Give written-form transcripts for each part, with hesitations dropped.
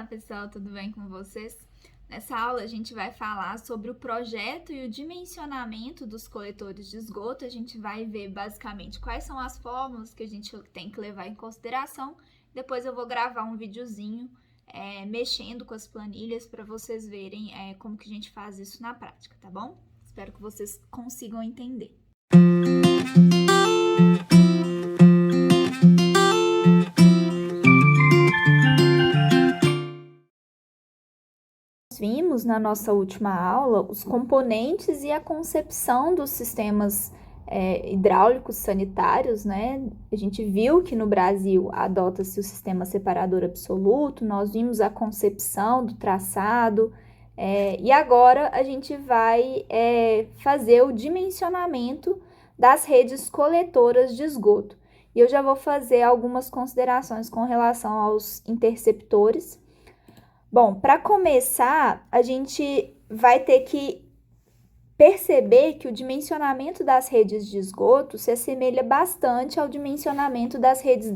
pessoal, tudo bem com vocês? Nessa aula a gente vai falar sobre o projeto e o dimensionamento dos coletores de esgoto. A gente vai ver basicamente quais são as fórmulas que a gente tem que levar em consideração. Depois eu vou gravar um videozinho mexendo com as planilhas para vocês verem como que a gente faz isso na prática, tá bom? Espero que vocês consigam entender. Vimos na nossa última aula os componentes e a concepção dos sistemas hidráulicos sanitários, né? A gente viu que no Brasil adota-se o sistema separador absoluto, nós vimos a concepção do traçado, e agora a gente vai fazer o dimensionamento das redes coletoras de esgoto. E eu já vou fazer algumas considerações com relação aos interceptores. Bom, para começar, a gente vai ter que perceber que o dimensionamento das redes de esgoto se assemelha bastante ao dimensionamento das redes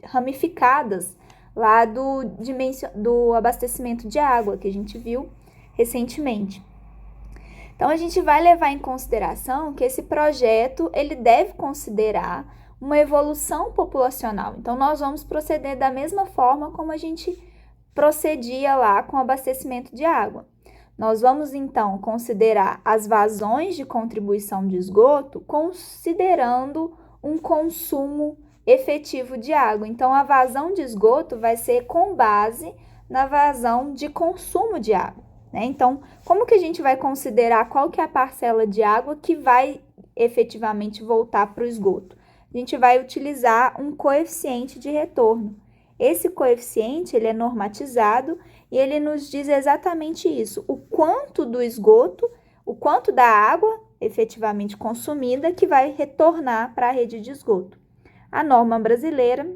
ramificadas lá do abastecimento de água que a gente viu recentemente. Então, a gente vai levar em consideração que esse projeto ele deve considerar uma evolução populacional. Então, nós vamos proceder da mesma forma como a gente procedia lá com o abastecimento de água. Nós vamos, então, considerar as vazões de contribuição de esgoto considerando um consumo efetivo de água. Então, a vazão de esgoto vai ser com base na vazão de consumo de água, né? Então, como que a gente vai considerar qual que é a parcela de água que vai efetivamente voltar para o esgoto? A gente vai utilizar um coeficiente de retorno. Esse coeficiente ele é normatizado e ele nos diz exatamente isso, o quanto do esgoto, o quanto da água efetivamente consumida que vai retornar para a rede de esgoto. A norma brasileira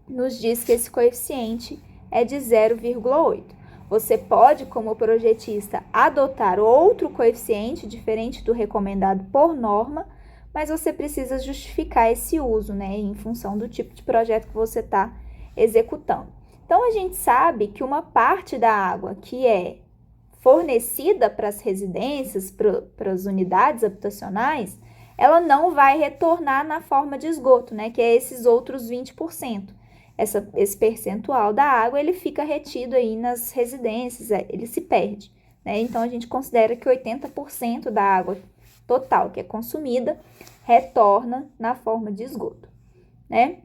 nos diz que esse coeficiente é de 0,8. Você pode, como projetista, adotar outro coeficiente diferente do recomendado por norma, mas você precisa justificar esse uso, né, em função do tipo de projeto que você está executando. Então, a gente sabe que uma parte da água que é fornecida para as residências, para as unidades habitacionais, ela não vai retornar na forma de esgoto, né? Que é esses outros 20%. Esse percentual da água, ele fica retido aí nas residências, ele se perde, né? Então, a gente considera que 80% da água total que é consumida retorna na forma de esgoto, né?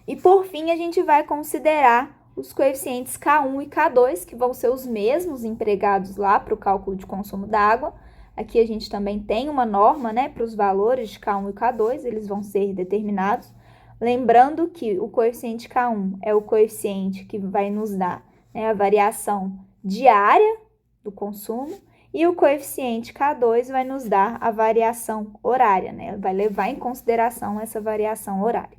E por fim, a gente vai considerar os coeficientes K1 e K2, que vão ser os mesmos empregados lá para o cálculo de consumo d'água. Aqui a gente também tem uma norma, né, para os valores de K1 e K2, eles vão ser determinados. Lembrando que o coeficiente K1 é o coeficiente que vai nos dar, né, a variação diária do consumo, e o coeficiente K2 vai nos dar a variação horária, né, vai levar em consideração essa variação horária.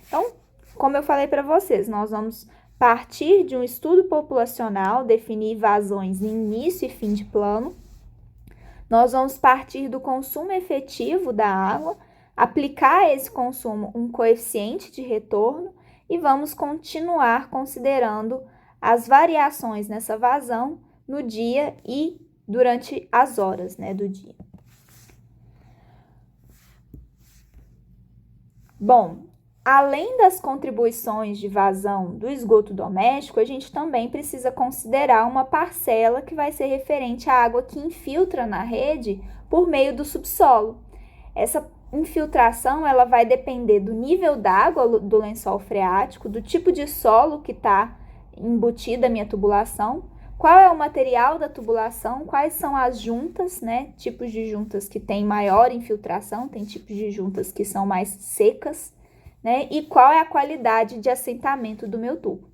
Então, como eu falei para vocês, nós vamos partir de um estudo populacional, definir vazões em início e fim de plano. Nós vamos partir do consumo efetivo da água, aplicar a esse consumo um coeficiente de retorno e vamos continuar considerando as variações nessa vazão no dia e durante as horas, né, do dia. Bom, além das contribuições de vazão do esgoto doméstico, a gente também precisa considerar uma parcela que vai ser referente à água que infiltra na rede por meio do subsolo. Essa infiltração ela vai depender do nível d'água do lençol freático, do tipo de solo que está embutida a minha tubulação, qual é o material da tubulação, quais são as juntas, né? Tipos de juntas que têm maior infiltração, tem tipos de juntas que são mais secas, né? E qual é a qualidade de assentamento do meu tubo.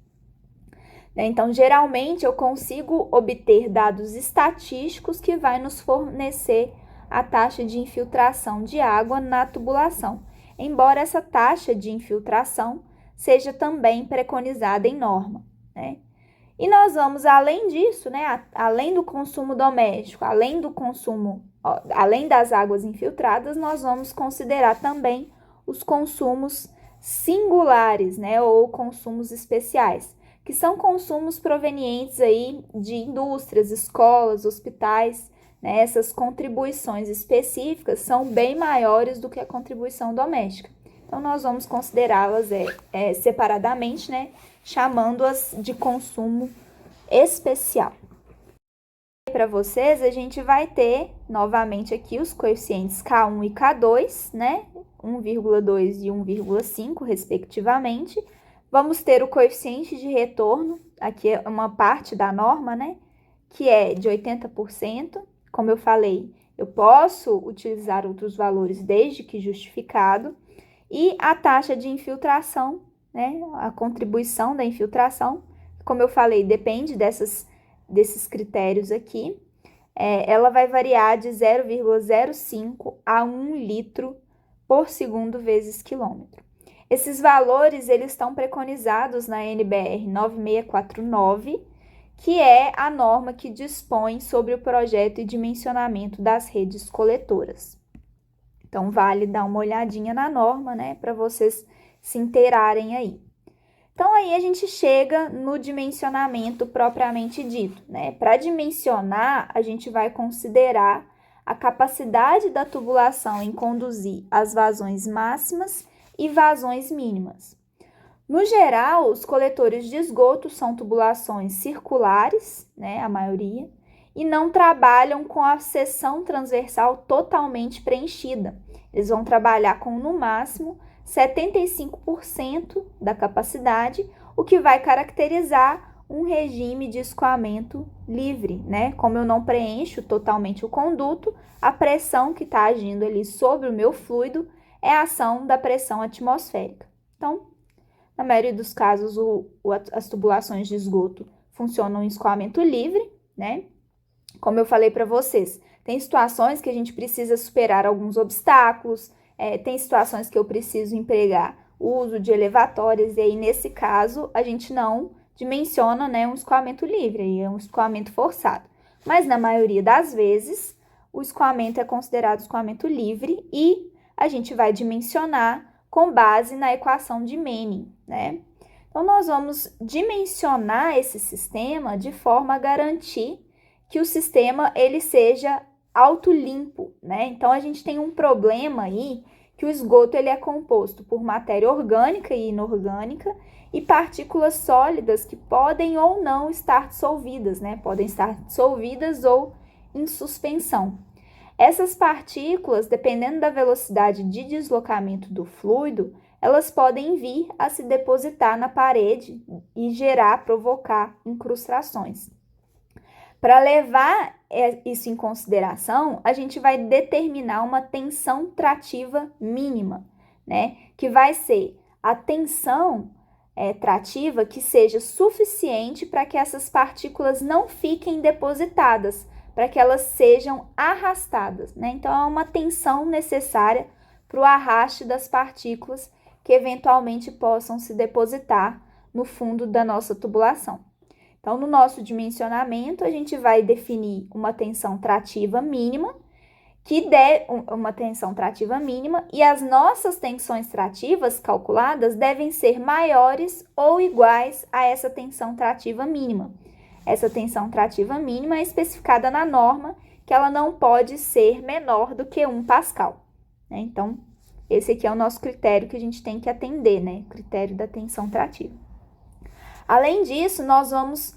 Então, geralmente, eu consigo obter dados estatísticos que vai nos fornecer a taxa de infiltração de água na tubulação, embora essa taxa de infiltração seja também preconizada em norma, né? E nós vamos, além disso, né, além do consumo doméstico, além das águas infiltradas, nós vamos considerar também os consumos singulares, né, ou consumos especiais, que são consumos provenientes aí de indústrias, escolas, hospitais, né? Essas contribuições específicas são bem maiores do que a contribuição doméstica. Então, nós vamos considerá-las separadamente, né? Chamando-as de consumo especial. Para vocês, a gente vai ter novamente aqui os coeficientes K1 e K2, né? 1,2 e 1,5, respectivamente. Vamos ter o coeficiente de retorno, aqui é uma parte da norma, né? Que é de 80%. Como eu falei, eu posso utilizar outros valores desde que justificado. E a taxa de infiltração, né? A contribuição da infiltração, como eu falei, depende desses critérios aqui. Ela vai variar de 0,05 a 1 litro por segundo vezes quilômetro. Esses valores, eles estão preconizados na NBR 9649, que é a norma que dispõe sobre o projeto e dimensionamento das redes coletoras. Então, vale dar uma olhadinha na norma, né, para vocês se inteirarem aí. Então, aí a gente chega no dimensionamento propriamente dito, né? Para dimensionar, a gente vai considerar a capacidade da tubulação em conduzir as vazões máximas e vazões mínimas. No geral, os coletores de esgoto são tubulações circulares, né, a maioria, e não trabalham com a seção transversal totalmente preenchida. Eles vão trabalhar com, no máximo, 75% da capacidade, o que vai caracterizar um regime de escoamento livre, né? Como eu não preencho totalmente o conduto, a pressão que está agindo ali sobre o meu fluido é a ação da pressão atmosférica. Então, na maioria dos casos, as tubulações de esgoto funcionam em escoamento livre, né? Como eu falei para vocês, tem situações que a gente precisa superar alguns obstáculos, tem situações que eu preciso empregar o uso de elevatórias, e aí, nesse caso, a gente não dimensiona, né, um escoamento livre, aí é um escoamento forçado. Mas, na maioria das vezes, o escoamento é considerado escoamento livre e a gente vai dimensionar com base na equação de Manning, né? Então, nós vamos dimensionar esse sistema de forma a garantir que o sistema ele seja autolimpo, né? Então, a gente tem um problema aí que o esgoto ele é composto por matéria orgânica e inorgânica e partículas sólidas que podem ou não estar dissolvidas, né? Podem estar dissolvidas ou em suspensão. Essas partículas, dependendo da velocidade de deslocamento do fluido, elas podem vir a se depositar na parede e provocar incrustações. Para levar isso em consideração, a gente vai determinar uma tensão trativa mínima, né? Que vai ser a tensão trativa que seja suficiente para que essas partículas não fiquem depositadas, para que elas sejam arrastadas, né? Então, é uma tensão necessária para o arraste das partículas que eventualmente possam se depositar no fundo da nossa tubulação. Então, no nosso dimensionamento, a gente vai definir uma tensão trativa mínima, e as nossas tensões trativas calculadas devem ser maiores ou iguais a essa tensão trativa mínima. Essa tensão trativa mínima é especificada na norma, que ela não pode ser menor do que 1 Pascal, né? Então, esse aqui é o nosso critério que a gente tem que atender, né? Critério da tensão trativa. Além disso, nós vamos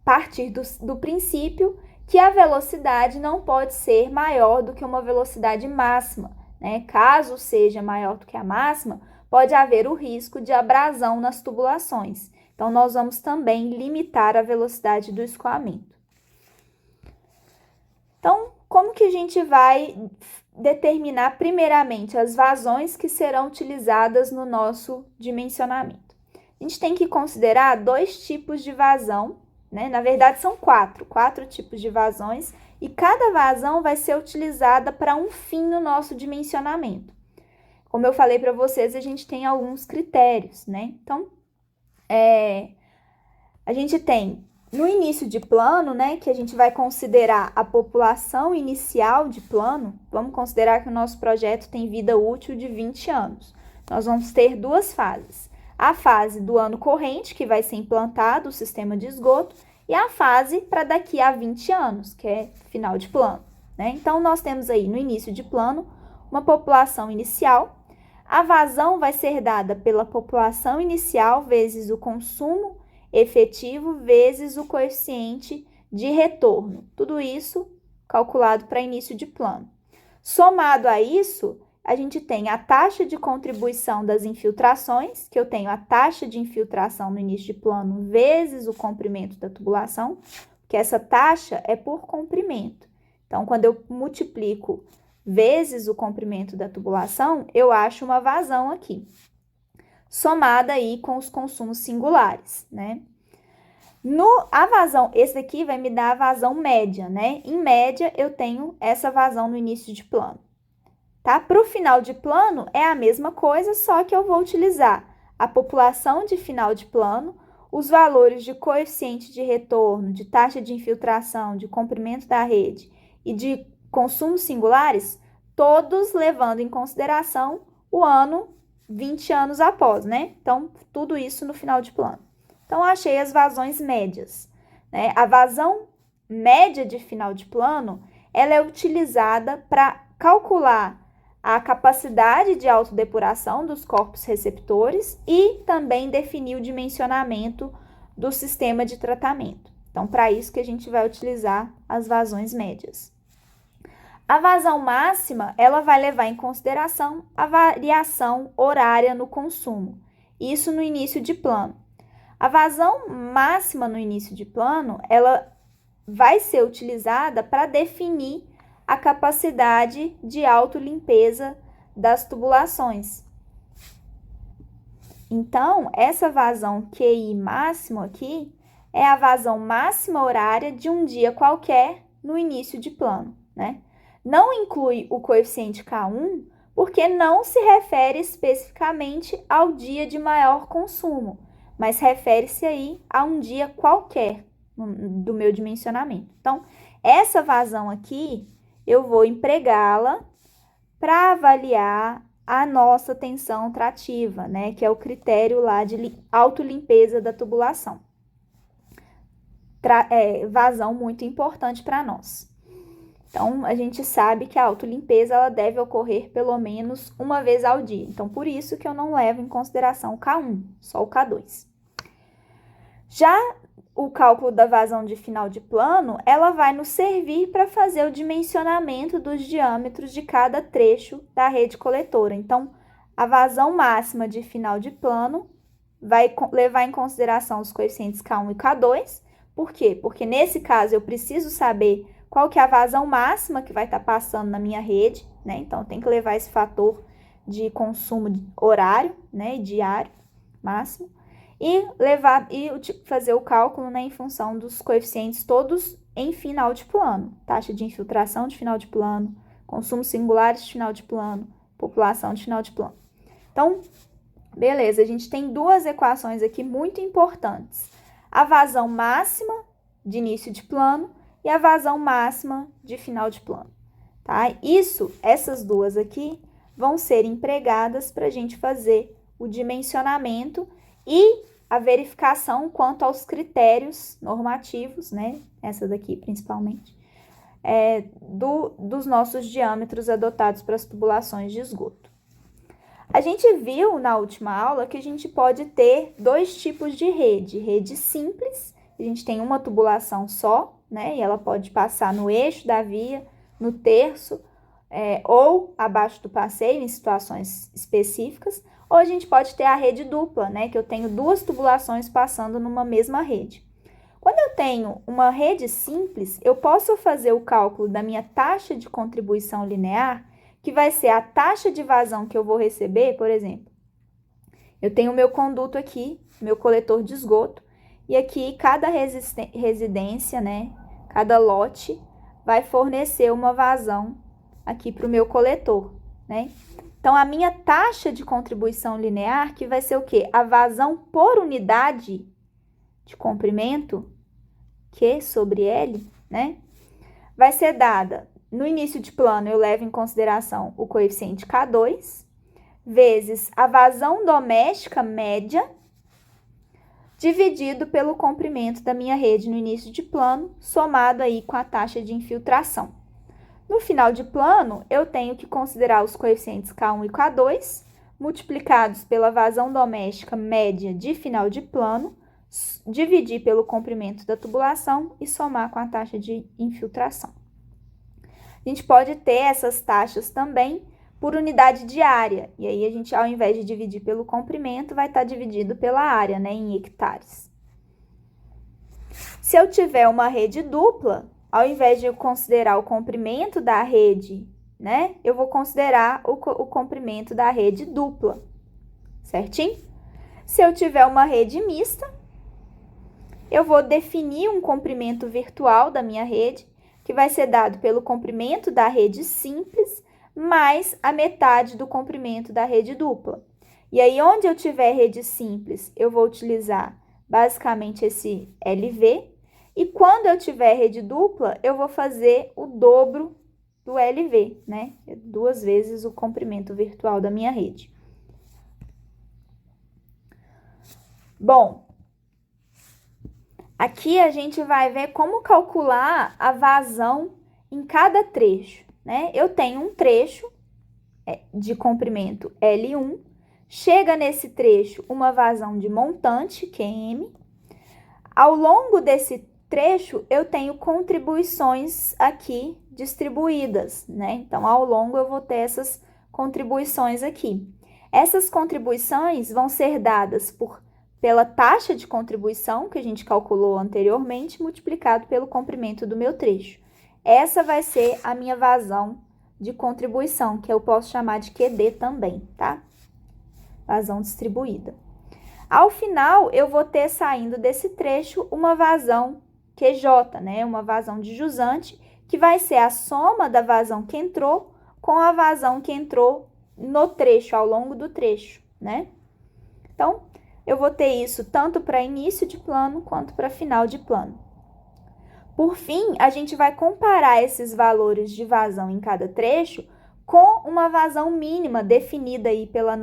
partir do princípio que a velocidade não pode ser maior do que uma velocidade máxima, né? Caso seja maior do que a máxima, pode haver o risco de abrasão nas tubulações. Então, nós vamos também limitar a velocidade do escoamento. Então, como que a gente vai determinar primeiramente as vazões que serão utilizadas no nosso dimensionamento? A gente tem que considerar 2 tipos de vazão, né? Na verdade, são 4 tipos de vazões, e cada vazão vai ser utilizada para um fim no nosso dimensionamento. Como eu falei para vocês, a gente tem alguns critérios, né? Então, a gente tem no início de plano, né, que a gente vai considerar a população inicial de plano. Vamos considerar que o nosso projeto tem vida útil de 20 anos. Nós vamos ter 2 fases. a fase do ano corrente, que vai ser implantado o sistema de esgoto, e a fase para daqui a 20 anos, que é final de plano, né? Então, nós temos aí no início de plano uma população inicial. A vazão vai ser dada pela população inicial vezes o consumo efetivo vezes o coeficiente de retorno. Tudo isso calculado para início de plano. Somado a isso, a gente tem a taxa de contribuição das infiltrações, que eu tenho a taxa de infiltração no início de plano vezes o comprimento da tubulação, que essa taxa é por comprimento. Então, quando eu multiplico vezes o comprimento da tubulação, eu acho uma vazão aqui, somada aí com os consumos singulares, né? A vazão, esse daqui vai me dar a vazão média, né? Em média, eu tenho essa vazão no início de plano. Tá? Para o final de plano, é a mesma coisa, só que eu vou utilizar a população de final de plano, os valores de coeficiente de retorno, de taxa de infiltração, de comprimento da rede e de consumos singulares, todos levando em consideração o ano 20 anos após, né? Então, tudo isso no final de plano. Então, eu achei as vazões médias, né? A vazão média de final de plano, ela é utilizada para calcular a capacidade de autodepuração dos corpos receptores e também definir o dimensionamento do sistema de tratamento. Então, para isso que a gente vai utilizar as vazões médias. A vazão máxima, ela vai levar em consideração a variação horária no consumo, isso no início de plano. A vazão máxima no início de plano, ela vai ser utilizada para definir a capacidade de autolimpeza das tubulações. Então, essa vazão QI máximo aqui é a vazão máxima horária de um dia qualquer no início de plano, né? Não inclui o coeficiente K1, porque não se refere especificamente ao dia de maior consumo, mas refere-se aí a um dia qualquer do meu dimensionamento. Então, essa vazão aqui, eu vou empregá-la para avaliar a nossa tensão trativa, né? Que é o critério lá de autolimpeza da tubulação. Vazão muito importante para nós. Então, a gente sabe que a autolimpeza ela deve ocorrer pelo menos uma vez ao dia. Então, por isso que eu não levo em consideração o K1, só o K2. Já o cálculo da vazão de final de plano, ela vai nos servir para fazer o dimensionamento dos diâmetros de cada trecho da rede coletora. Então, a vazão máxima de final de plano vai levar em consideração os coeficientes K1 e K2. Por quê? Porque nesse caso eu preciso saber qual que é a vazão máxima que vai estar passando na minha rede, né? Então, tem que levar esse fator de consumo horário, né, diário máximo. E fazer o cálculo, né, em função dos coeficientes todos em final de plano. Taxa de infiltração de final de plano, consumos singulares de final de plano, população de final de plano. Então, beleza, a gente tem duas equações aqui muito importantes. A vazão máxima de início de plano e a vazão máxima de final de plano. Tá? Essas duas aqui vão ser empregadas para a gente fazer o dimensionamento e a verificação quanto aos critérios normativos, né? Essa daqui principalmente, dos nossos diâmetros adotados para as tubulações de esgoto. A gente viu na última aula que a gente pode ter dois tipos de rede. Rede simples, a gente tem uma tubulação só, né? E ela pode passar no eixo da via, no terço, ou abaixo do passeio, em situações específicas. Ou a gente pode ter a rede dupla, né? Que eu tenho duas tubulações passando numa mesma rede. Quando eu tenho uma rede simples, eu posso fazer o cálculo da minha taxa de contribuição linear, que vai ser a taxa de vazão que eu vou receber, por exemplo. Eu tenho o meu conduto aqui, meu coletor de esgoto, e aqui cada residência, né? Cada lote vai fornecer uma vazão aqui para o meu coletor, né? Então, a minha taxa de contribuição linear, que vai ser o quê? A vazão por unidade de comprimento, Q sobre L, né? Vai ser dada, no início de plano, eu levo em consideração o coeficiente K2. vezes a vazão doméstica média, dividido pelo comprimento da minha rede no início de plano, somado aí com a taxa de infiltração. No final de plano, eu tenho que considerar os coeficientes K1 e K2, multiplicados pela vazão doméstica média de final de plano, dividir pelo comprimento da tubulação e somar com a taxa de infiltração. A gente pode ter essas taxas também por unidade de área, e aí a gente, ao invés de dividir pelo comprimento, vai estar dividido pela área, né, em hectares. Se eu tiver uma rede dupla, ao invés de eu considerar o comprimento da rede, né, eu vou considerar o comprimento da rede dupla, certinho? Se eu tiver uma rede mista, eu vou definir um comprimento virtual da minha rede, que vai ser dado pelo comprimento da rede simples, mais a metade do comprimento da rede dupla. E aí, onde eu tiver rede simples, eu vou utilizar basicamente esse LV, e quando eu tiver rede dupla, eu vou fazer o dobro do LV, né? 2 vezes o comprimento virtual da minha rede. Bom, aqui a gente vai ver como calcular a vazão em cada trecho, né? Eu tenho um trecho de comprimento L1, chega nesse trecho uma vazão de montante, QM. Ao longo desse trecho, eu tenho contribuições aqui distribuídas, né? Então, ao longo eu vou ter essas contribuições aqui. Essas contribuições vão ser dadas pela taxa de contribuição que a gente calculou anteriormente, multiplicado pelo comprimento do meu trecho. Essa vai ser a minha vazão de contribuição, que eu posso chamar de QD também, tá? Vazão distribuída. Ao final, eu vou ter saindo desse trecho uma vazão QJ, né? Uma vazão de jusante, que vai ser a soma da vazão que entrou com a vazão que entrou no trecho, ao longo do trecho, né? Então, eu vou ter isso tanto para início de plano quanto para final de plano. Por fim, a gente vai comparar esses valores de vazão em cada trecho com uma vazão mínima definida aí pela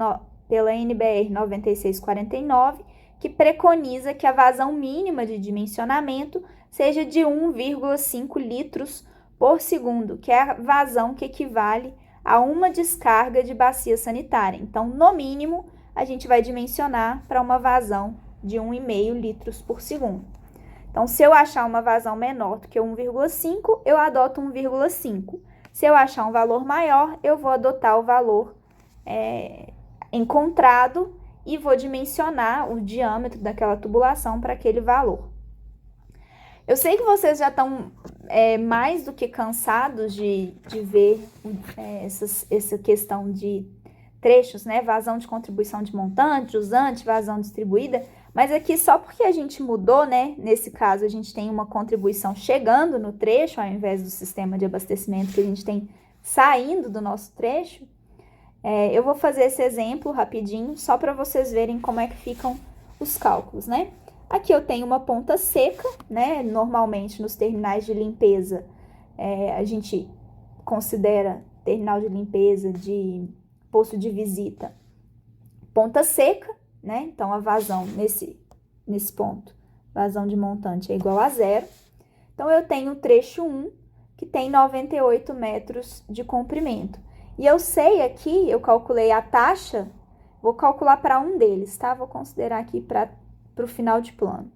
NBR 9649, que preconiza que a vazão mínima de dimensionamento seja de 1,5 litros por segundo, que é a vazão que equivale a uma descarga de bacia sanitária. Então, no mínimo, a gente vai dimensionar para uma vazão de 1,5 litros por segundo. Então, se eu achar uma vazão menor do que 1,5, eu adoto 1,5. Se eu achar um valor maior, eu vou adotar o valor encontrado e vou dimensionar o diâmetro daquela tubulação para aquele valor. Eu sei que vocês já estão mais do que cansados de ver essa questão de trechos, né? Vazão de contribuição de montante, jusante, vazão distribuída, mas aqui só porque a gente mudou, né? Nesse caso, a gente tem uma contribuição chegando no trecho, ao invés do sistema de abastecimento que a gente tem saindo do nosso trecho. Eu vou fazer esse exemplo rapidinho, só para vocês verem como é que ficam os cálculos, né? Aqui eu tenho uma ponta seca, né? Normalmente nos terminais de limpeza, a gente considera terminal de limpeza de posto de visita ponta seca, né? Então, a vazão nesse ponto, vazão de montante é igual a 0. Então, eu tenho o trecho 1, que tem 98 metros de comprimento. E eu sei aqui, eu calculei a taxa, vou calcular para um deles, tá? Vou considerar aqui para o final de plano.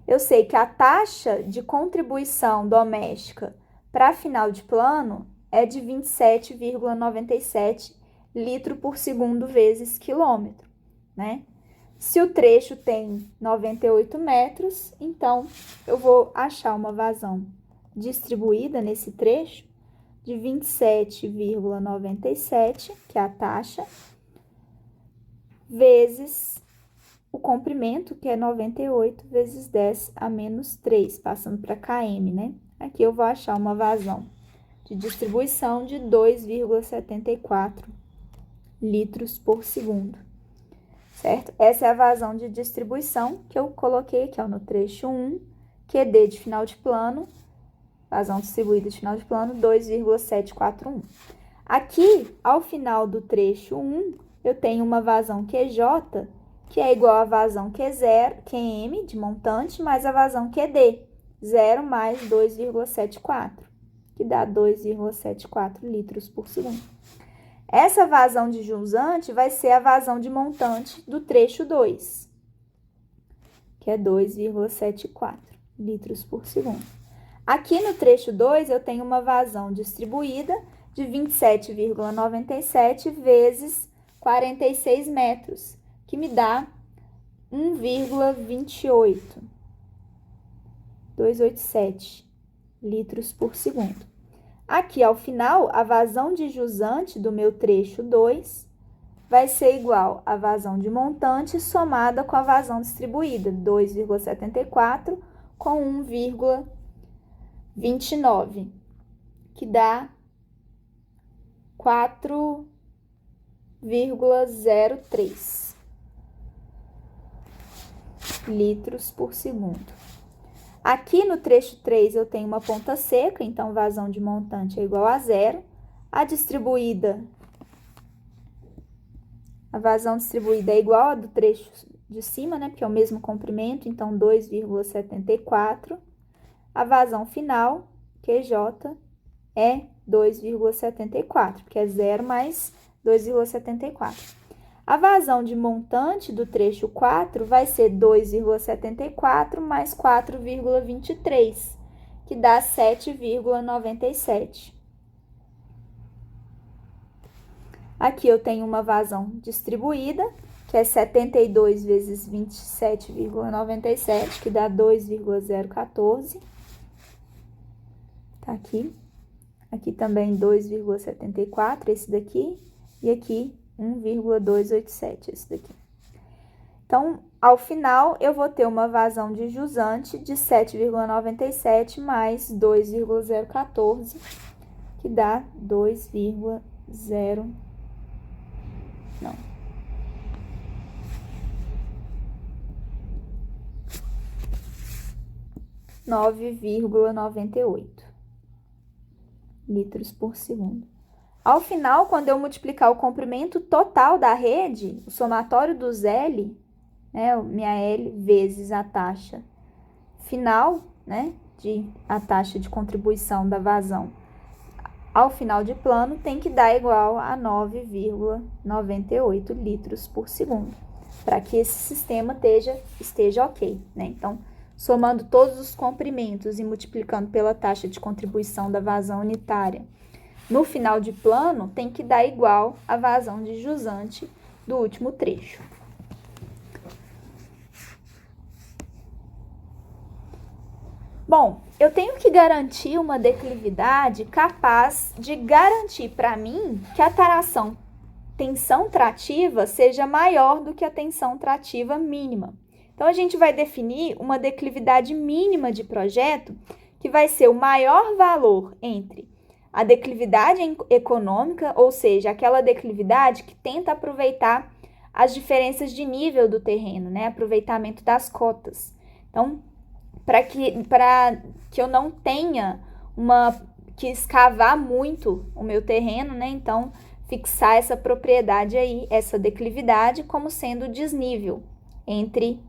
Eu sei que a taxa de contribuição doméstica para final de plano é de 27,97 litro por segundo vezes quilômetro, né? Se o trecho tem 98 metros, então eu vou achar uma vazão distribuída nesse trecho de 27,97, que é a taxa, vezes o comprimento, que é 98 vezes 10 a menos 3, passando para km, né? Aqui eu vou achar uma vazão de distribuição de 2,74 litros por segundo, certo? Essa é a vazão de distribuição que eu coloquei aqui, ó, no trecho 1, QD de final de plano, vazão distribuída de final de plano, 2,741. Aqui, ao final do trecho 1, eu tenho uma vazão QJ, que é igual à vazão Q0, QM, de montante, mais a vazão QD, 0 mais 2,74, que dá 2,74 litros por segundo. Essa vazão de jusante vai ser a vazão de montante do trecho 2, que é 2,74 litros por segundo. Aqui no trecho 2, eu tenho uma vazão distribuída de 27,97 vezes 46 metros, que me dá 287 litros por segundo. Aqui, ao final, a vazão de jusante do meu trecho 2 vai ser igual à vazão de montante somada com a vazão distribuída, 2,74 com 1,29, que dá 4,03 litros por segundo. Aqui no trecho 3 eu tenho uma ponta seca, então vazão de montante é igual a 0. A vazão distribuída é igual a do trecho de cima, né? Porque é o mesmo comprimento, então 2,74. A vazão final, QJ, é 2,74, porque é 0 mais 2,74. A vazão de montante do trecho 4 vai ser 2,74 mais 4,23, que dá 7,97. Aqui eu tenho uma vazão distribuída, que é 72 vezes 27,97, que dá 2,014. Tá aqui. Aqui também 2,74, esse daqui. E aqui 1,287, esse daqui. Então, ao final, eu vou ter uma vazão de jusante de 7,97 mais 2,014, que dá 9,98 litros por segundo. Ao final, quando eu multiplicar o comprimento total da rede, o somatório dos L, né, minha L vezes a taxa final, né, a taxa de contribuição da vazão ao final de plano, tem que dar igual a 9,98 litros por segundo, para que esse sistema esteja ok, né? Então, somando todos os comprimentos e multiplicando pela taxa de contribuição da vazão unitária, no final de plano, tem que dar igual à vazão de jusante do último trecho. Bom, eu tenho que garantir uma declividade capaz de garantir para mim que a tensão trativa seja maior do que a tensão trativa mínima. Então, a gente vai definir uma declividade mínima de projeto, que vai ser o maior valor entre a declividade econômica, ou seja, aquela declividade que tenta aproveitar as diferenças de nível do terreno, né? Aproveitamento das cotas. Então, para que eu não tenha que escavar muito o meu terreno, né? Então, fixar essa propriedade aí, essa declividade, como sendo desnível entre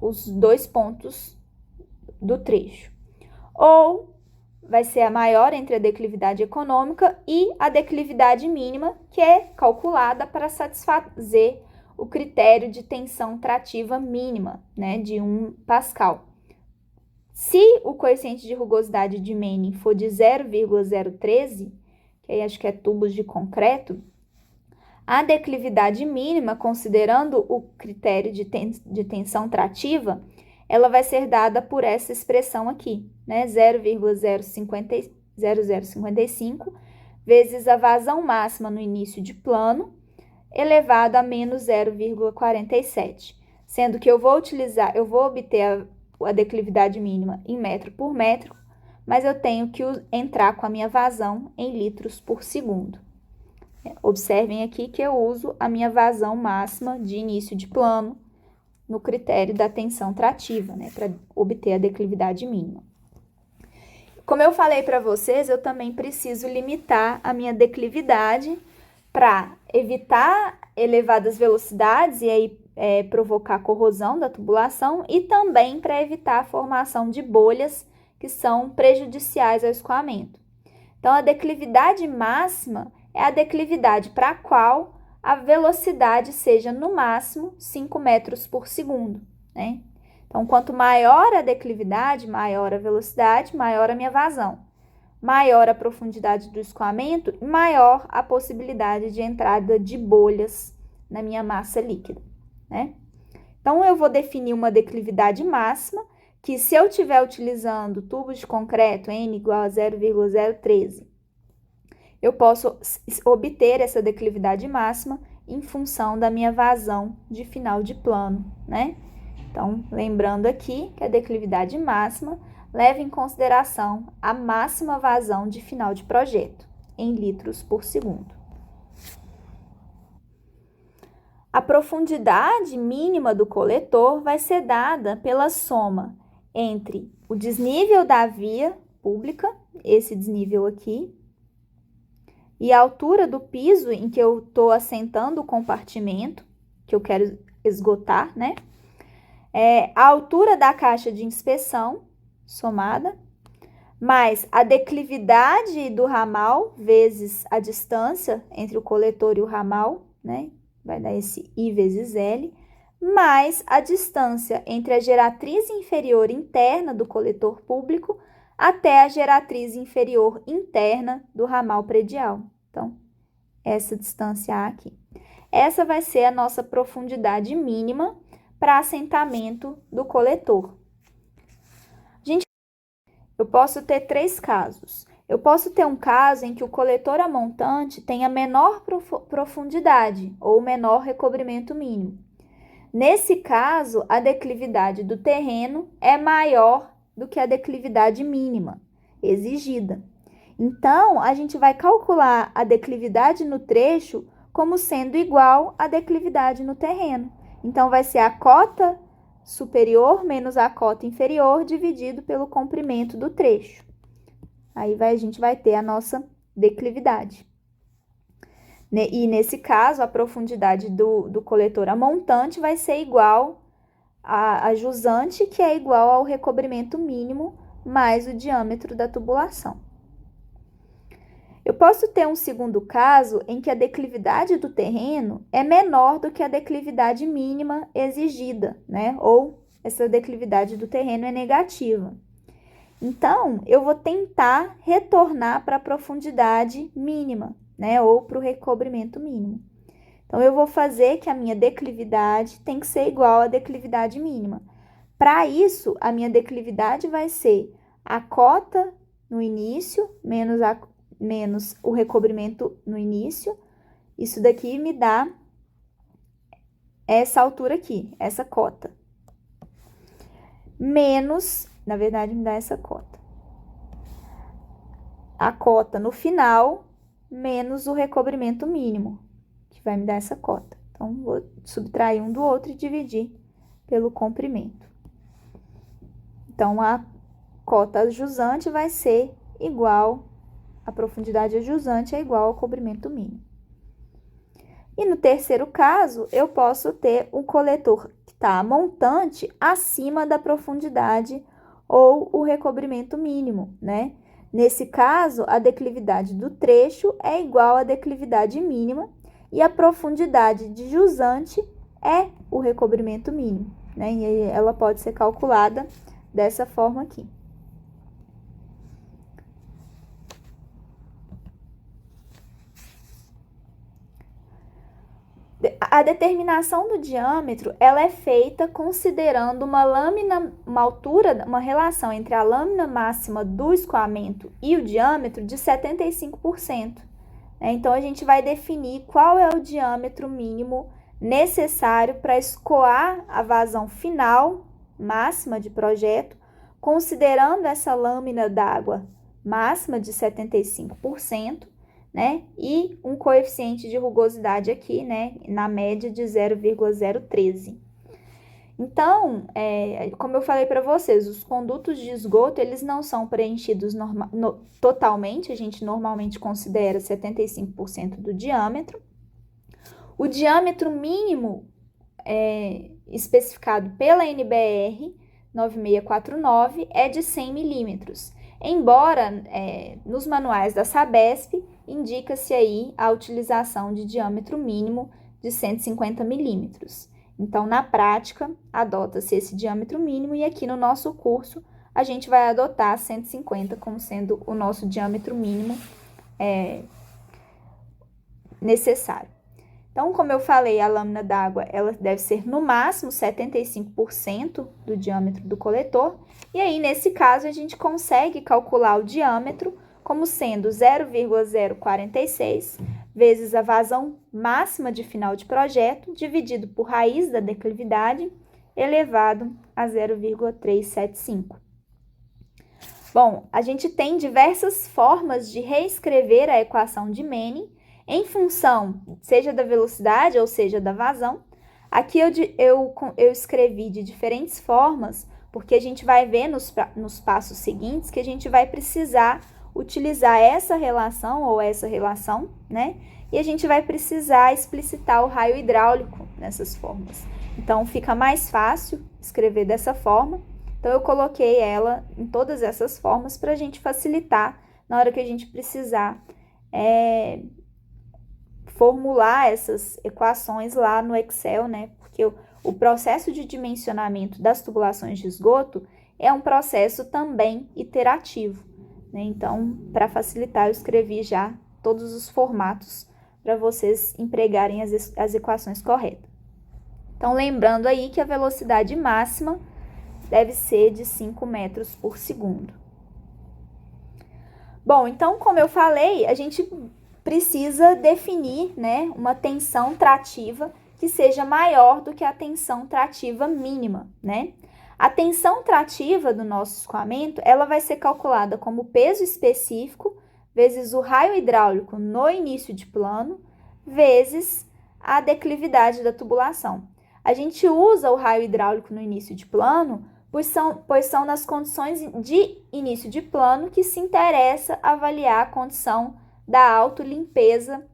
os dois pontos do trecho. Ou vai ser a maior entre a declividade econômica e a declividade mínima, que é calculada para satisfazer o critério de tensão trativa mínima, né, de 1 pascal. Se o coeficiente de rugosidade de Manning for de 0,013, que aí acho que é tubos de concreto, a declividade mínima, considerando o critério de tensão trativa, ela vai ser dada por essa expressão aqui, né? 0,0055 vezes a vazão máxima no início de plano, elevado a menos 0,47. Sendo que eu vou obter a declividade mínima em metro por metro, mas eu tenho que entrar com a minha vazão em litros por segundo. Observem aqui que eu uso a minha vazão máxima de início de plano no critério da tensão trativa, né, para obter a declividade mínima. Como eu falei para vocês, eu também preciso limitar a minha declividade para evitar elevadas velocidades e aí provocar corrosão da tubulação e também para evitar a formação de bolhas que são prejudiciais ao escoamento. Então, a declividade máxima é a declividade para a qual a velocidade seja no máximo 5 metros por segundo, né? Então, quanto maior a declividade, maior a velocidade, maior a minha vazão. Maior a profundidade do escoamento, maior a possibilidade de entrada de bolhas na minha massa líquida, né? Então, eu vou definir uma declividade máxima, que se eu estiver utilizando tubos de concreto N igual a 0,013, eu posso obter essa declividade máxima em função da minha vazão de final de plano, né? Então, lembrando aqui que a declividade máxima leva em consideração a máxima vazão de final de projeto, em litros por segundo. A profundidade mínima do coletor vai ser dada pela soma entre o desnível da via pública, esse desnível aqui, e a altura do piso em que eu estou assentando o compartimento, que eu quero esgotar, né? A altura da caixa de inspeção, somada, mais a declividade do ramal, vezes a distância entre o coletor e o ramal, né? Vai dar esse I vezes L, mais a distância entre a geratriz inferior interna do coletor público até a geratriz inferior interna do ramal predial. Então, essa distância aqui. Essa vai ser a nossa profundidade mínima para assentamento do coletor. Eu posso ter 3 casos. Eu posso ter um caso em que o coletor a montante tenha menor profundidade ou menor recobrimento mínimo. Nesse caso, a declividade do terreno é maior do que a declividade mínima exigida. Então, a gente vai calcular a declividade no trecho como sendo igual à declividade no terreno. Então, vai ser a cota superior menos a cota inferior dividido pelo comprimento do trecho. Aí a gente vai ter a nossa declividade. E nesse caso, a profundidade do coletor a montante vai ser igual a jusante, que é igual ao recobrimento mínimo mais o diâmetro da tubulação. Eu posso ter um segundo caso em que a declividade do terreno é menor do que a declividade mínima exigida, né? Ou essa declividade do terreno é negativa. Então, eu vou tentar retornar para a profundidade mínima, né? Ou para o recobrimento mínimo. Então, eu vou fazer que a minha declividade tem que ser igual à declividade mínima. Para isso, a minha declividade vai ser a cota no início menos o recobrimento no início. Isso daqui me dá essa altura aqui, essa cota. Menos, na verdade, me dá essa cota. A cota no final, menos o recobrimento mínimo, que vai me dar essa cota. Então, vou subtrair um do outro e dividir pelo comprimento. Então, a cota jusante vai ser igual, a profundidade jusante é igual ao comprimento mínimo. E no terceiro caso, eu posso ter um coletor que está montante acima da profundidade ou o recobrimento mínimo, né? Nesse caso, a declividade do trecho é igual à declividade mínima e a profundidade de jusante é o recobrimento mínimo, né? E aí ela pode ser calculada dessa forma aqui. A determinação do diâmetro, ela é feita considerando uma altura, uma relação entre a lâmina máxima do escoamento e o diâmetro de 75%. Então, a gente vai definir qual é o diâmetro mínimo necessário para escoar a vazão final máxima de projeto, considerando essa lâmina d'água máxima de 75%, né? E um coeficiente de rugosidade aqui, né? Na média de 0,013. Então, como eu falei para vocês, os condutos de esgoto, eles não são preenchidos totalmente, a gente normalmente considera 75% do diâmetro. O diâmetro mínimo especificado pela NBR 9649 é de 100 milímetros, embora nos manuais da Sabesp indica-se aí a utilização de diâmetro mínimo de 150 milímetros. Então, na prática, adota-se esse diâmetro mínimo e aqui no nosso curso a gente vai adotar 150 como sendo o nosso diâmetro mínimo necessário. Então, como eu falei, a lâmina d'água ela deve ser no máximo 75% do diâmetro do coletor. E aí, nesse caso, a gente consegue calcular o diâmetro como sendo 0,046 vezes a vazão máxima de final de projeto, dividido por raiz da declividade, elevado a 0,375. Bom, a gente tem diversas formas de reescrever a equação de Manning em função, seja da velocidade ou seja da vazão. Aqui eu escrevi de diferentes formas, porque a gente vai ver nos passos seguintes que a gente vai precisar utilizar essa relação ou essa relação, né? E a gente vai precisar explicitar o raio hidráulico nessas formas. Então, fica mais fácil escrever dessa forma. Então, eu coloquei ela em todas essas formas para a gente facilitar na hora que a gente precisar formular essas equações lá no Excel, né? Porque o processo de dimensionamento das tubulações de esgoto é um processo também iterativo, né? Então, para facilitar, eu escrevi já todos os formatos para vocês empregarem as equações corretas. Então, lembrando aí que a velocidade máxima deve ser de 5 metros por segundo. Bom, então, como eu falei, a gente precisa definir, né, uma tensão trativa que seja maior do que a tensão trativa mínima, né? A tensão trativa do nosso escoamento, ela vai ser calculada como peso específico vezes o raio hidráulico no início de plano, vezes a declividade da tubulação. A gente usa o raio hidráulico no início de plano, pois são nas condições de início de plano que se interessa avaliar a condição da autolimpeza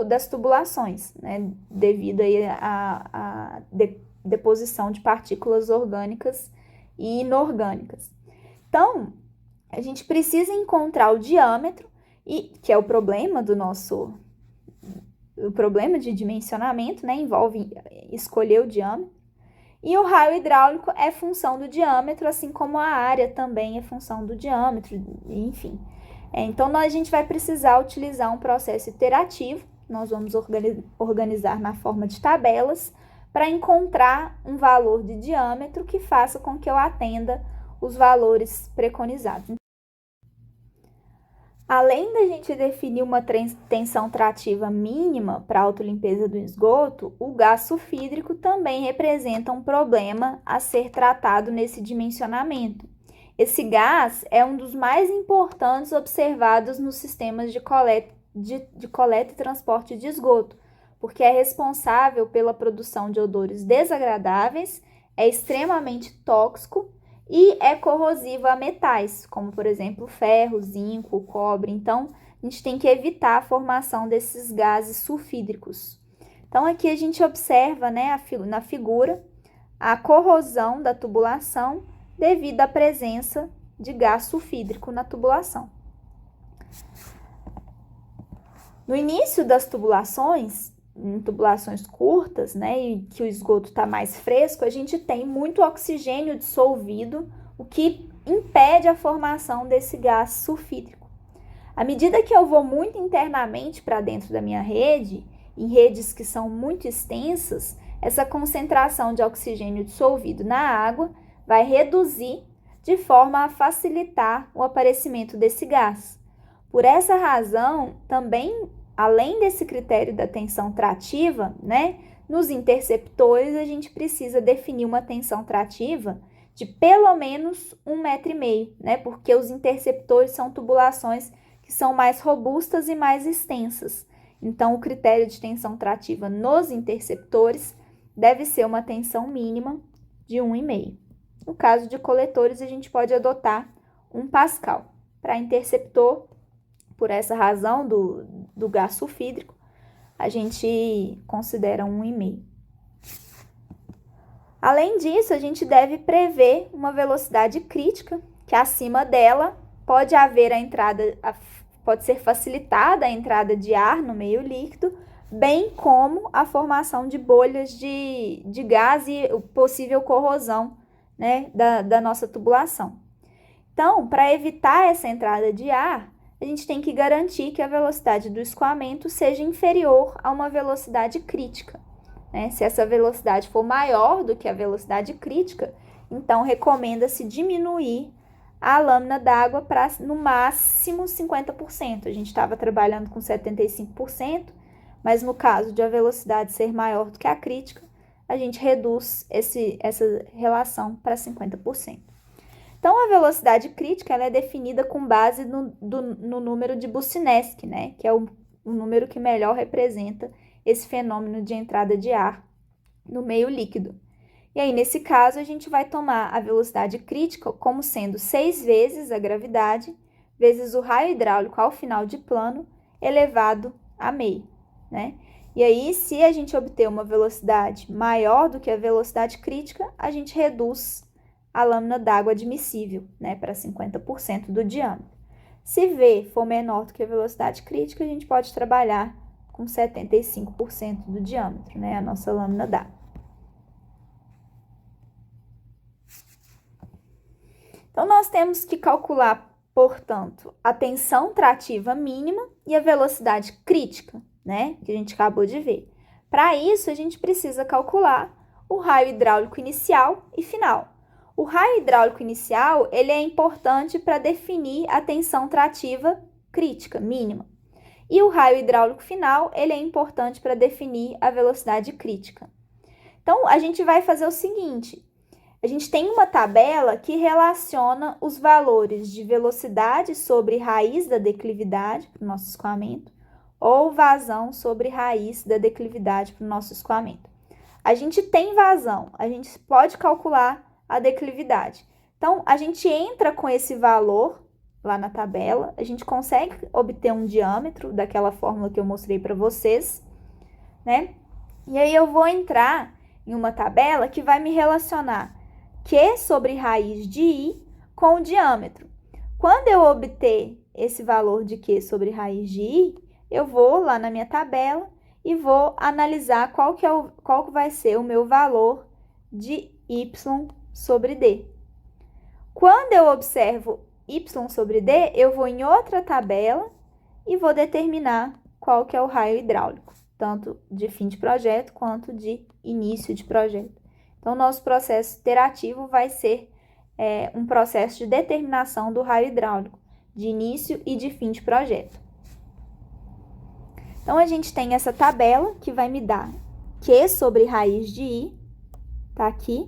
das tubulações, né, devido aí à deposição de partículas orgânicas e inorgânicas. Então, a gente precisa encontrar o diâmetro, que é o problema o problema de dimensionamento, né, envolve escolher o diâmetro, e o raio hidráulico é função do diâmetro, assim como a área também é função do diâmetro, enfim. Então, a gente vai precisar utilizar um processo iterativo, nós vamos organizar na forma de tabelas, para encontrar um valor de diâmetro que faça com que eu atenda os valores preconizados. Além da gente definir uma tensão trativa mínima para a autolimpeza do esgoto, o gás sulfídrico também representa um problema a ser tratado nesse dimensionamento. Esse gás é um dos mais importantes observados nos sistemas de coleta e transporte de esgoto, porque é responsável pela produção de odores desagradáveis, é extremamente tóxico e é corrosivo a metais, como por exemplo ferro, zinco, cobre. Então, a gente tem que evitar a formação desses gases sulfídricos. Então, aqui a gente observa, né, na figura a corrosão da tubulação devido à presença de gás sulfídrico na tubulação. No início das tubulações, em tubulações curtas, né, e que o esgoto está mais fresco, a gente tem muito oxigênio dissolvido, o que impede a formação desse gás sulfídrico. À medida que eu vou muito internamente para dentro da minha rede, em redes que são muito extensas, essa concentração de oxigênio dissolvido na água vai reduzir de forma a facilitar o aparecimento desse gás. Por essa razão, também, além desse critério da tensão trativa, né, nos interceptores a gente precisa definir uma tensão trativa de pelo menos 1,5 m, né, porque os interceptores são tubulações que são mais robustas e mais extensas. Então, o critério de tensão trativa nos interceptores deve ser uma tensão mínima de 1,5. No caso de coletores, a gente pode adotar 1 pascal. Para interceptor, por essa razão do gás sulfídrico, a gente considera 1,5. Além disso, a gente deve prever uma velocidade crítica, que acima dela pode haver pode ser facilitada a entrada de ar no meio líquido, bem como a formação de bolhas de gás e possível corrosão, né, da nossa tubulação. Então, para evitar essa entrada de ar, a gente tem que garantir que a velocidade do escoamento seja inferior a uma velocidade crítica, né? Se essa velocidade for maior do que a velocidade crítica, então recomenda-se diminuir a lâmina d'água para no máximo 50%. A gente estava trabalhando com 75%, mas no caso de a velocidade ser maior do que a crítica, a gente reduz essa relação para 50%. Então, a velocidade crítica ela é definida com base no número de Boussinesq, né? Que é o número que melhor representa esse fenômeno de entrada de ar no meio líquido. E aí, nesse caso, a gente vai tomar a velocidade crítica como sendo 6 vezes a gravidade, vezes o raio hidráulico ao final de plano, elevado a meio, né? E aí, se a gente obter uma velocidade maior do que a velocidade crítica, a gente reduz a lâmina d'água admissível, né, para 50% do diâmetro. Se V for menor do que a velocidade crítica, a gente pode trabalhar com 75% do diâmetro, né, a nossa lâmina d'água. Então, nós temos que calcular, portanto, a tensão trativa mínima e a velocidade crítica, né, que a gente acabou de ver. Para isso, a gente precisa calcular o raio hidráulico inicial e final. O raio hidráulico inicial, ele é importante para definir a tensão trativa crítica, mínima. E o raio hidráulico final, ele é importante para definir a velocidade crítica. Então, a gente vai fazer o seguinte, a gente tem uma tabela que relaciona os valores de velocidade sobre raiz da declividade para o nosso escoamento ou vazão sobre raiz da declividade para o nosso escoamento. A gente tem vazão, a gente pode calcular a declividade. Então, a gente entra com esse valor lá na tabela, a gente consegue obter um diâmetro daquela fórmula que eu mostrei para vocês, né? E aí eu vou entrar em uma tabela que vai me relacionar Q sobre raiz de I com o diâmetro. Quando eu obter esse valor de Q sobre raiz de I, eu vou lá na minha tabela e vou analisar qual que vai ser o meu valor de Y sobre D. Quando eu observo Y sobre D, eu vou em outra tabela e vou determinar qual que é o raio hidráulico, tanto de fim de projeto quanto de início de projeto. Então, nosso processo iterativo vai ser um processo de determinação do raio hidráulico, de início e de fim de projeto. Então, a gente tem essa tabela que vai me dar Q sobre raiz de I, tá aqui,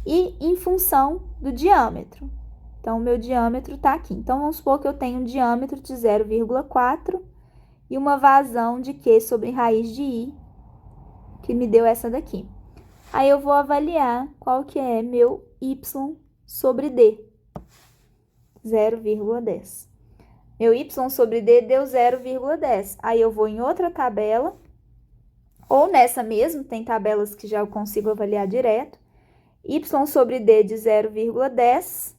e em função do diâmetro. Então, o meu diâmetro está aqui. Então, vamos supor que eu tenho um diâmetro de 0,4 e uma vazão de Q sobre raiz de I, que me deu essa daqui. Aí, eu vou avaliar qual que é meu Y sobre D, 0,10. Meu Y sobre D deu 0,10. Aí, eu vou em outra tabela, ou nessa mesmo, tem tabelas que já eu consigo avaliar direto. Y sobre D de 0,10,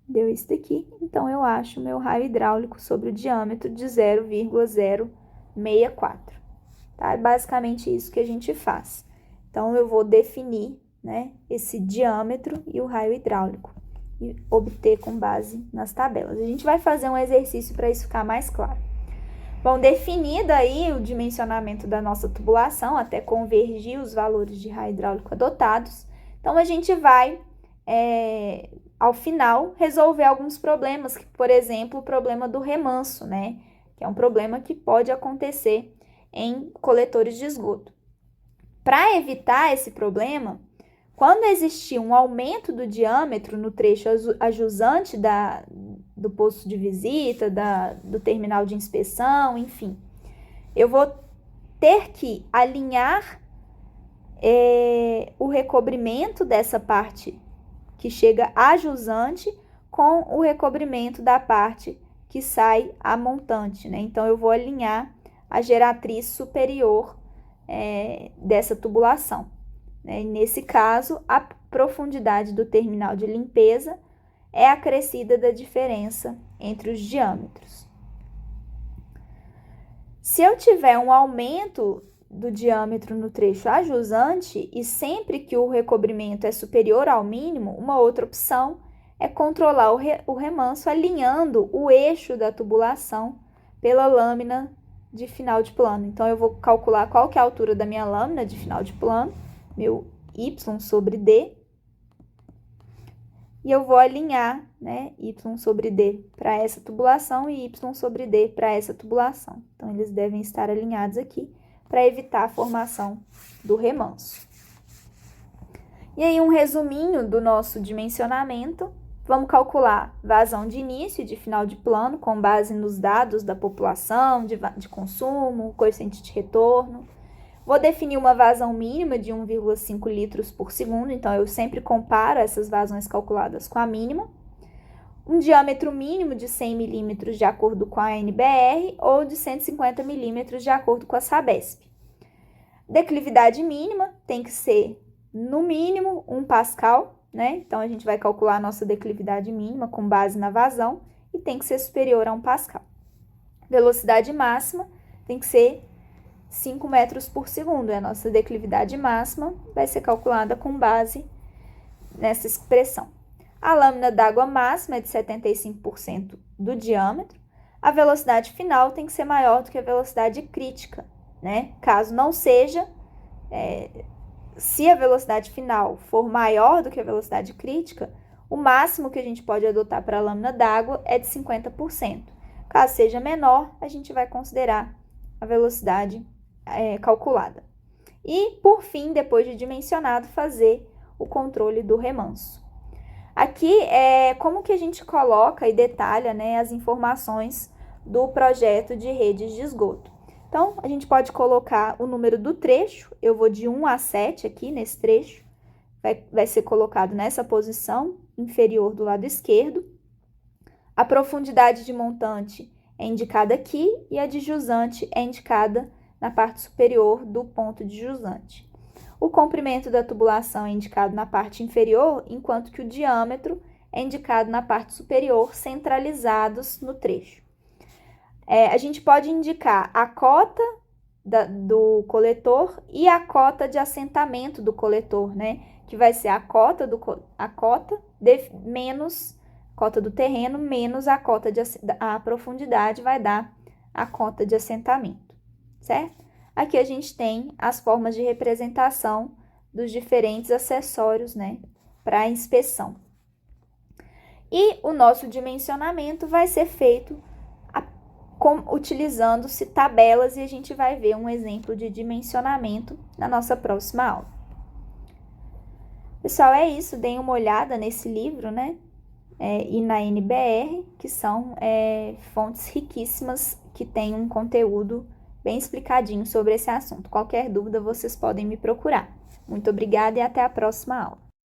deu isso daqui. Então, eu acho o meu raio hidráulico sobre o diâmetro de 0,064. Tá? É basicamente isso que a gente faz. Então, eu vou definir, né, esse diâmetro e o raio hidráulico e obter com base nas tabelas. A gente vai fazer um exercício para isso ficar mais claro. Bom, definido aí o dimensionamento da nossa tubulação, até convergir os valores de raio hidráulico adotados, então a gente vai, ao final, resolver alguns problemas, por exemplo, o problema do remanso, né? Que é um problema que pode acontecer em coletores de esgoto. Para evitar esse problema, quando existir um aumento do diâmetro no trecho ajusante do posto de visita, do terminal de inspeção, enfim, eu vou ter que alinhar o recobrimento dessa parte que chega a jusante com o recobrimento da parte que sai a montante, né? Então, eu vou alinhar a geratriz superior dessa tubulação, né? Nesse caso, a profundidade do terminal de limpeza é acrescida da diferença entre os diâmetros. Se eu tiver um aumento do diâmetro no trecho ajusante e sempre que o recobrimento é superior ao mínimo, uma outra opção é controlar o remanso alinhando o eixo da tubulação pela lâmina de final de plano. Então, eu vou calcular qual que é a altura da minha lâmina de final de plano, meu Y sobre D, e eu vou alinhar, né, Y sobre D para essa tubulação e Y sobre D para essa tubulação. Então, eles devem estar alinhados aqui para evitar a formação do remanso. E aí, um resuminho do nosso dimensionamento. Vamos calcular vazão de início e de final de plano com base nos dados da população, de consumo, coeficiente de retorno. Vou definir uma vazão mínima de 1,5 litros por segundo, então eu sempre comparo essas vazões calculadas com a mínima. Um diâmetro mínimo de 100 milímetros de acordo com a NBR ou de 150 milímetros de acordo com a Sabesp. Declividade mínima tem que ser, no mínimo, 1 pascal, né? Então, a gente vai calcular a nossa declividade mínima com base na vazão e tem que ser superior a 1 pascal. Velocidade máxima tem que ser 5 metros por segundo. A nossa declividade máxima vai ser calculada com base nessa expressão. A lâmina d'água máxima é de 75% do diâmetro. A velocidade final tem que ser maior do que a velocidade crítica, né? Caso não seja, se a velocidade final for maior do que a velocidade crítica, o máximo que a gente pode adotar para a lâmina d'água é de 50%. Caso seja menor, a gente vai considerar a velocidade calculada. E, por fim, depois de dimensionado, fazer o controle do remanso. Aqui é como que a gente coloca e detalha, né, as informações do projeto de redes de esgoto. Então, a gente pode colocar o número do trecho, eu vou de 1 a 7 aqui nesse trecho, vai ser colocado nessa posição inferior do lado esquerdo. A profundidade de montante é indicada aqui e a de jusante é indicada na parte superior do ponto de jusante. O comprimento da tubulação é indicado na parte inferior, enquanto que o diâmetro é indicado na parte superior, centralizados no trecho. A gente pode indicar a cota do coletor e a cota de assentamento do coletor, né? Que vai ser a cota menos cota do terreno menos a cota a profundidade vai dar a cota de assentamento, certo? Aqui a gente tem as formas de representação dos diferentes acessórios, né, para a inspeção. E o nosso dimensionamento vai ser feito utilizando-se tabelas e a gente vai ver um exemplo de dimensionamento na nossa próxima aula. Pessoal, é isso. Deem uma olhada nesse livro, né, e na NBR, que são fontes riquíssimas que têm um conteúdo bem explicadinho sobre esse assunto. Qualquer dúvida, vocês podem me procurar. Muito obrigada e até a próxima aula.